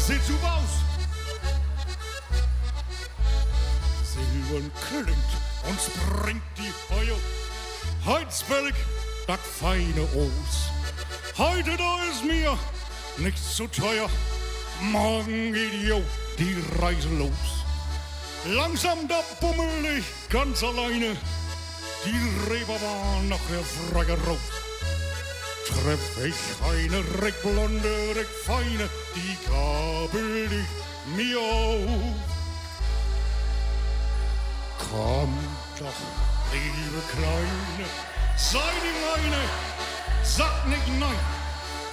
Das sieht super aus. Silbern klingt und springt die Feuer. Heizberg, das feine Os. Heute da ist mir nichts zu teuer. Morgen geht jo die Reise los. Langsam da bummel ich ganz alleine die Reeperbahn nach der Frage raus. Treff ich eine recht blonde, recht feine, die gabel ich mir auf. Komm doch, liebe Kleine, sei die meine, sag nicht nein.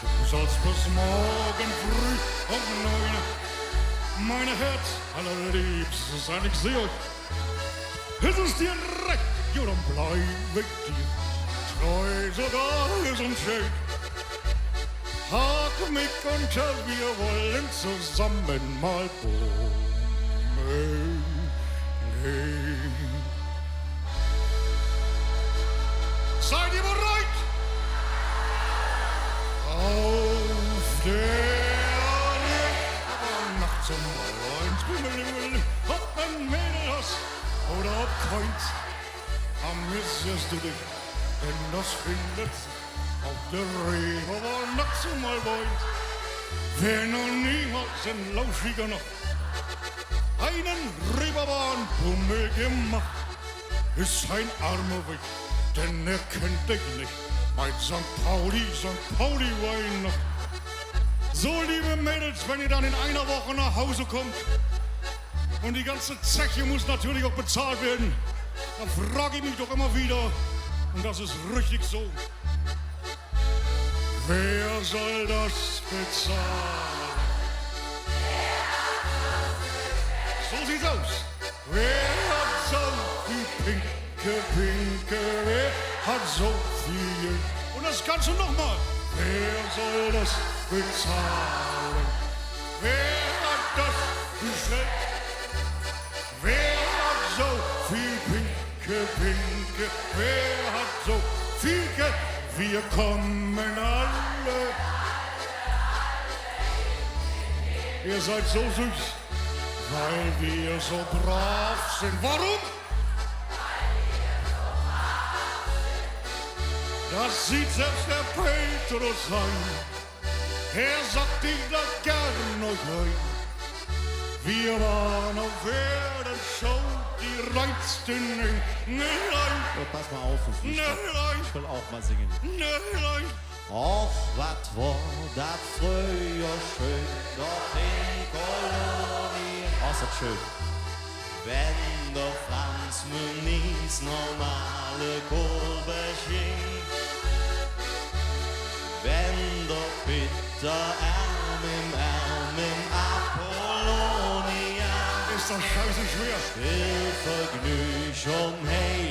Du sollst bis morgen früh um 9 meine Herz allerliebste sein. Ich seh euch, ist es dir recht, jo, dann bleib ich dir treu, sogar ist und schön. Hake mich unter, wir wollen zusammen mal bummeln gehen. Seid ihr bereit? Auf der Nacht zum Bummeln, ob ein Mädel hast oder ob keins, amüsierst du dich, denn das findet auf der Reeperbahn nachts mal weit. Wer noch niemals in lauschiger Nacht einen Reeperbahn-Bummel gemacht, ist ein armer Weg, denn er kennt dich nicht. Mein St. Pauli Weihnacht. So, liebe Mädels, wenn ihr dann in einer Woche nach Hause kommt und die ganze Zeche muss natürlich auch bezahlt werden, dann frage ich mich doch immer wieder, und das ist richtig so, wer soll das bezahlen? So sieht's aus. Wer hat so viel Pinke, wer hat so viel? Und das Ganze nochmal. Wer soll das bezahlen? Wer hat das bestellt? Wer hat so viel Pinke, wer hat so viel Geld? Wir kommen alle. Ihr seid so süß, weil wir so brav sind. Warum? Das sieht selbst der Petrus ein. Er sagt, ich lad gern euch ein. Wir waren auf Erden schon die reinsten Englein. Oh, pass mal auf, ich will auch mal singen. Englein. Och, wat war dat früher schön, doch in Kolonie. Oh, ist das schön. Wenn der Franz Muniz normale Kurve schwingt, wenn der Peter Arm im Apollonia Ist das scheiße schwer. still vergnügt um hey